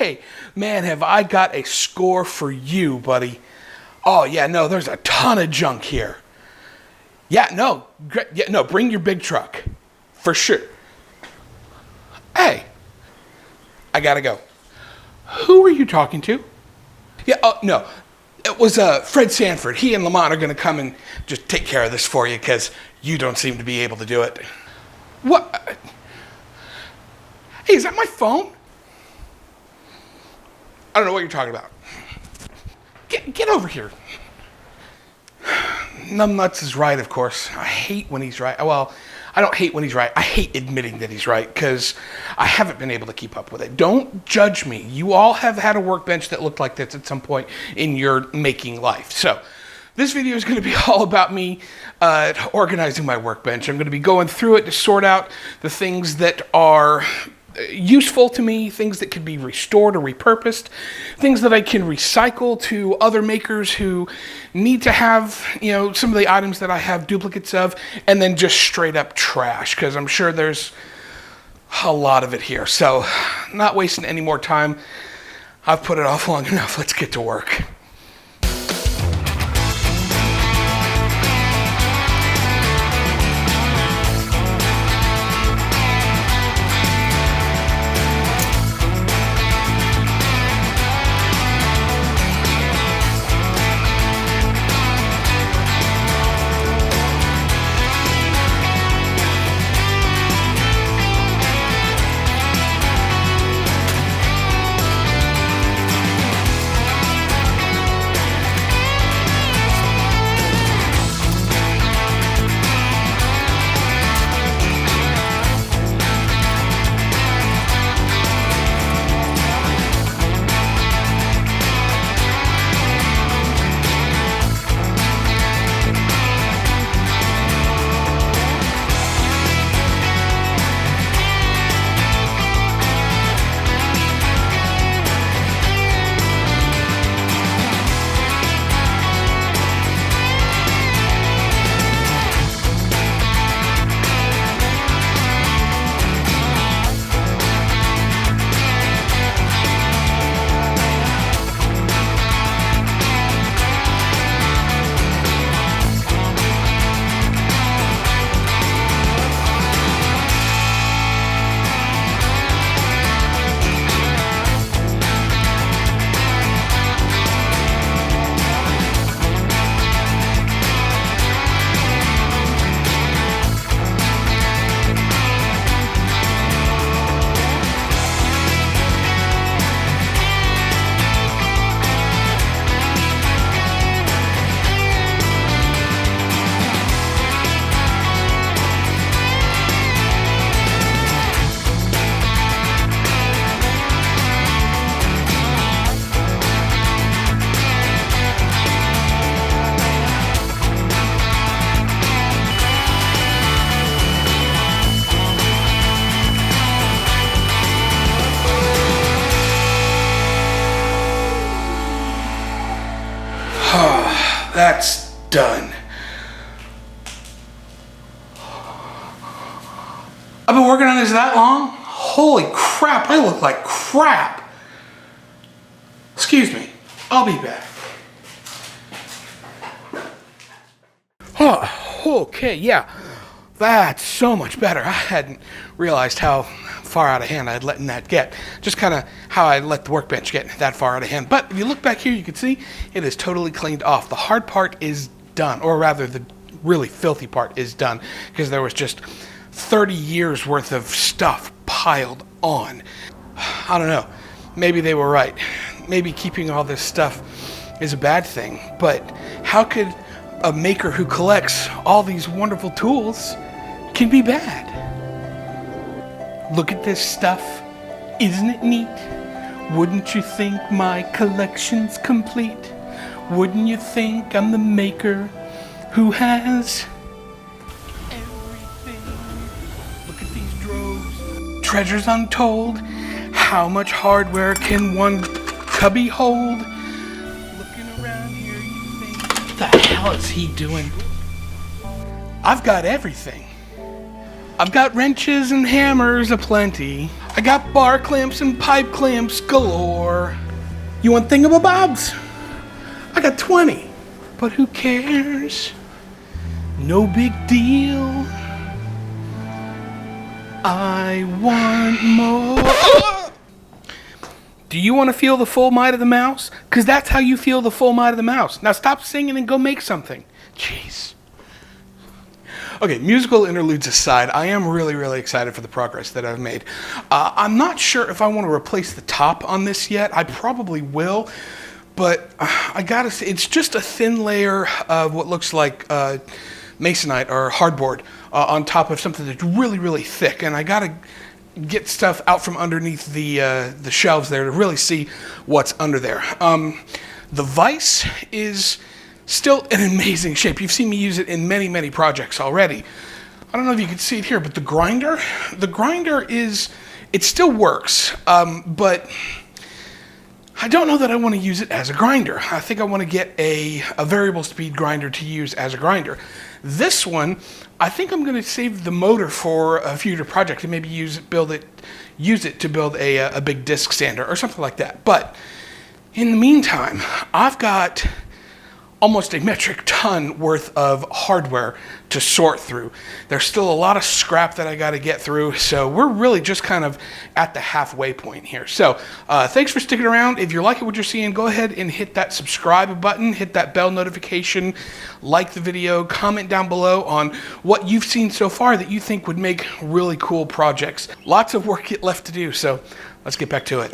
Hey, man, have I got a score for you, buddy. Oh, yeah, no, there's a ton of junk here. Yeah, no, bring your big truck. For sure. Hey, I gotta go. Who are you talking to? Yeah, no, it was Fred Sanford. He and Lamont are gonna come and just take care of this for you because you don't seem to be able to do it. What? Hey, is that my phone? I don't know what you're talking about. Get over here. Numbnuts is right, of course. I hate when he's right. Well, I don't hate when he's right. I hate admitting that he's right because I haven't been able to keep up with it. Don't judge me. You all have had a workbench that looked like this at some point in your making life. So this video is going to be all about me organizing my workbench. I'm going to be going through it to sort out the things that are useful to me, things that can be restored or repurposed, things that I can recycle to other makers who need to have, some of the items that I have duplicates of, and then just straight up trash, because I'm sure there's a lot of it here. So, not wasting any more time. I've put it off long enough. Let's get to work. That's done. I've been working on this that long? Holy crap, I look like crap. Excuse me, I'll be back. Oh, okay, yeah. That's so much better. I hadn't realized how far out of hand I'd letting that get. Just kind of how I let the workbench get that far out of hand. But if you look back here, you can see it is totally cleaned off. The hard part is done, or rather the really filthy part is done, because there was just 30 years worth of stuff piled on. I don't know. Maybe they were right. Maybe keeping all this stuff is a bad thing. But how could a maker who collects all these wonderful tools can be bad? Look at this stuff. Isn't it neat? Wouldn't you think my collection's complete? Wouldn't you think I'm the maker who has everything? Look at these droves. Treasures untold. How much hardware can one cubby hold? Looking around here, you think, what the hell is he doing? I've got everything. I've got wrenches and hammers aplenty. I got bar clamps and pipe clamps galore. You want thingamabobs? I got 20. But who cares? No big deal. I want more. Do you want to feel the full might of the mouse? Because that's how you feel the full might of the mouse. Now stop singing and go make something. Jeez. Okay, musical interludes aside, I am really, really excited for the progress that I've made. I'm not sure if I want to replace the top on this yet. I probably will, but I gotta say, it's just a thin layer of what looks like masonite or hardboard on top of something that's really, really thick, and I gotta get stuff out from underneath the shelves there to really see what's under there. The vise is still in amazing shape. You've seen me use it in many, many projects already. I don't know if you can see it here, but the grinder is, it still works, but I don't know that I want to use it as a grinder. I think I want to get a variable speed grinder to use as a grinder. This one, I think I'm going to save the motor for a future project and maybe use it to build a big disc sander or something like that. But in the meantime, I've got almost a metric ton worth of hardware to sort through. There's still a lot of scrap that I got to get through, so we're really just kind of at the halfway point here. So thanks for sticking around. If you're liking what you're seeing, go ahead and hit that subscribe button, hit that bell notification, like the video, comment down below on what you've seen so far that you think would make really cool projects. Lots of work yet left to do, so let's get back to it.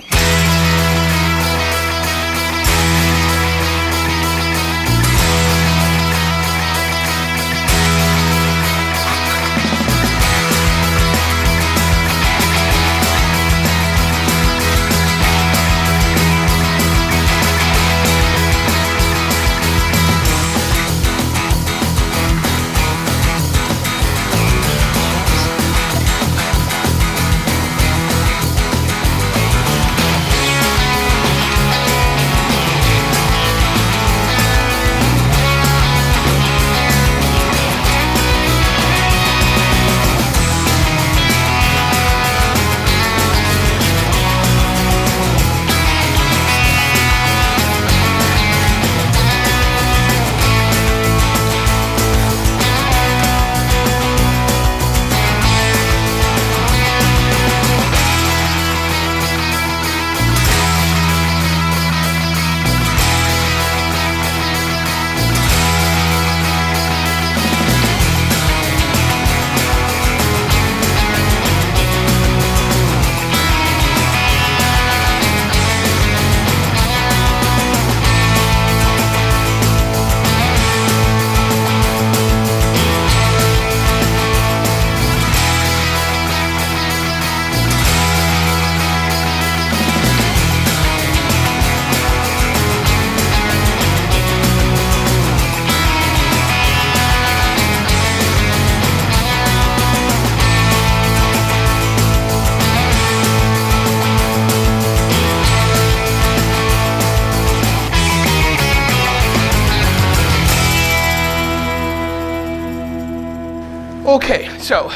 Okay, so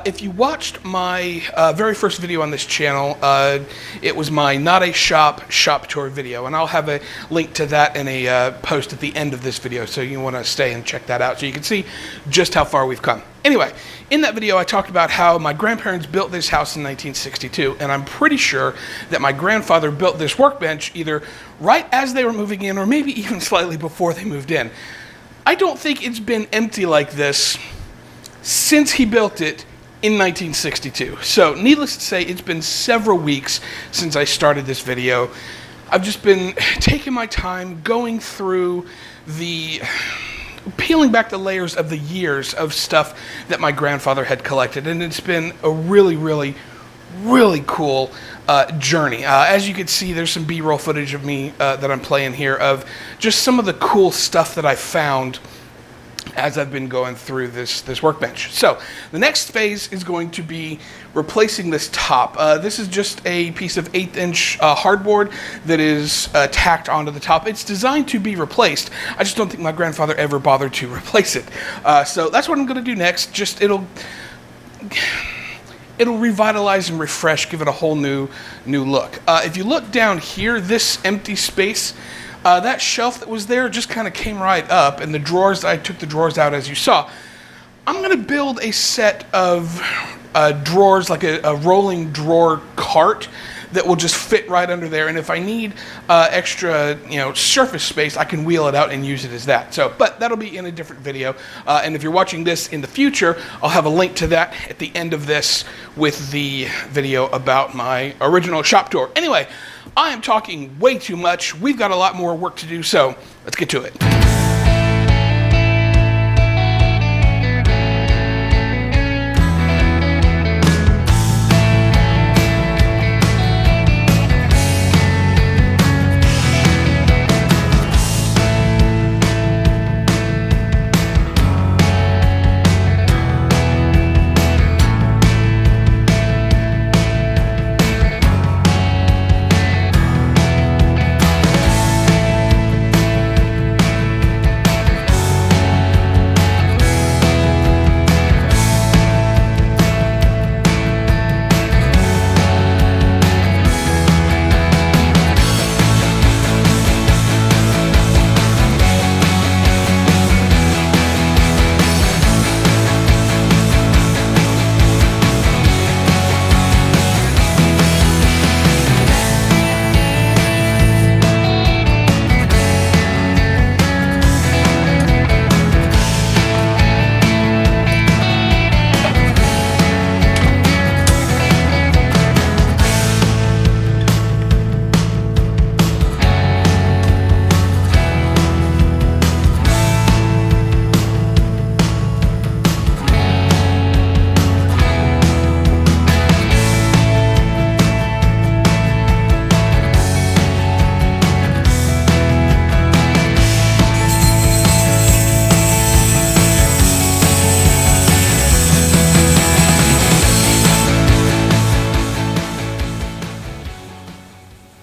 if you watched my very first video on this channel, it was my Not a Shop shop tour video, and I'll have a link to that in a post at the end of this video, so you want to stay and check that out so you can see just how far we've come. Anyway, in that video I talked about how my grandparents built this house in 1962, and I'm pretty sure that my grandfather built this workbench either right as they were moving in or maybe even slightly before they moved in. I don't think it's been empty like this since he built it in 1962. So needless to say, it's been several weeks since I started this video. I've just been taking my time going through peeling back the layers of the years of stuff that my grandfather had collected, and it's been a really, really, really cool journey. As you can see, there's some B-roll footage of me that I'm playing here of just some of the cool stuff that I found as I've been going through this workbench. So the next phase is going to be replacing this top. This is just a piece of 1/8" hardboard that is tacked onto the top. It's designed to be replaced. I just don't think my grandfather ever bothered to replace it. So that's what I'm going to do next. it'll revitalize and refresh, give it a whole new look. If you look down here, this empty space, that shelf that was there just kind of came right up, and the drawers, I took the drawers out as you saw. I'm going to build a set of drawers, like a rolling drawer cart that will just fit right under there, and if I need extra, surface space, I can wheel it out and use it as that. So, but that'll be in a different video, and if you're watching this in the future, I'll have a link to that at the end of this with the video about my original shop tour. Anyway, I am talking way too much. We've got a lot more work to do, so let's get to it.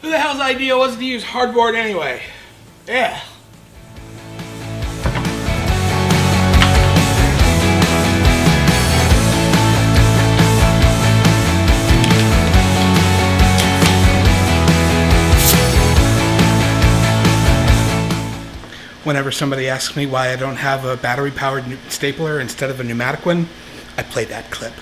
Who the hell's idea was to use hardboard anyway? Yeah. Whenever somebody asks me why I don't have a battery-powered stapler instead of a pneumatic one, I play that clip.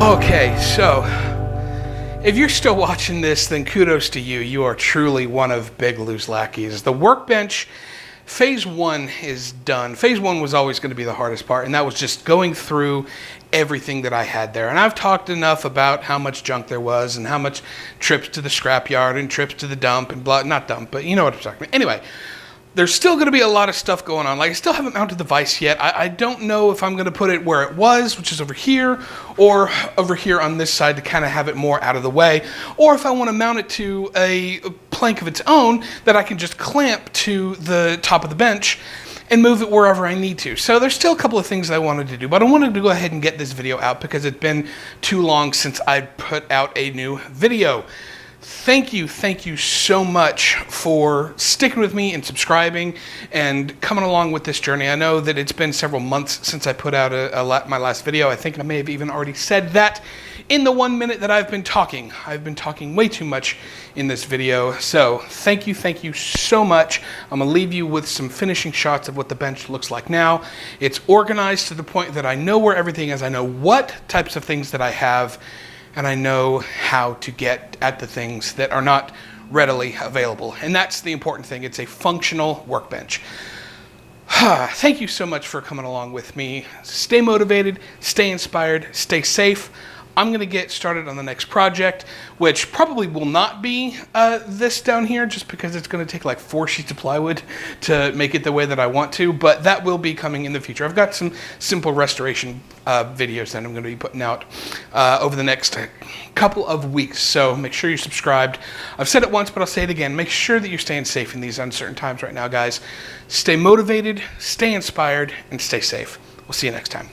Okay, so if you're still watching this, then kudos to you. You are truly one of Big Lou's lackeys. The Workbench Phase 1 is done. Phase 1 was always going to be the hardest part, and that was just going through everything that I had there. And I've talked enough about how much junk there was and how much trips to the scrapyard and trips to the dump and blah, not dump, but you know what I'm talking about. Anyway, there's still going to be a lot of stuff going on. Like, I still haven't mounted the vise yet. I don't know if I'm going to put it where it was, which is over here, or over here on this side to kind of have it more out of the way, or if I want to mount it to a plank of its own that I can just clamp to the top of the bench and move it wherever I need to. So there's still a couple of things that I wanted to do, but I wanted to go ahead and get this video out because it's been too long since I put out a new video. Thank you so much for sticking with me and subscribing and coming along with this journey. I know that it's been several months since I put out my last video. I think I may have even already said that in the 1 minute that I've been talking. I've been talking way too much in this video, so thank you so much. I'm gonna leave you with some finishing shots of what the bench looks like now. It's organized to the point that I know where everything is. I know what types of things that I have, and I know how to get at the things that are not readily available. And that's the important thing. It's a functional workbench. Thank you so much for coming along with me. Stay motivated, stay inspired, stay safe. I'm going to get started on the next project, which probably will not be this down here, just because it's going to take like 4 sheets of plywood to make it the way that I want to, but that will be coming in the future. I've got some simple restoration videos that I'm going to be putting out over the next couple of weeks, so make sure you're subscribed. I've said it once, but I'll say it again. Make sure that you're staying safe in these uncertain times right now, guys. Stay motivated, stay inspired, and stay safe. We'll see you next time.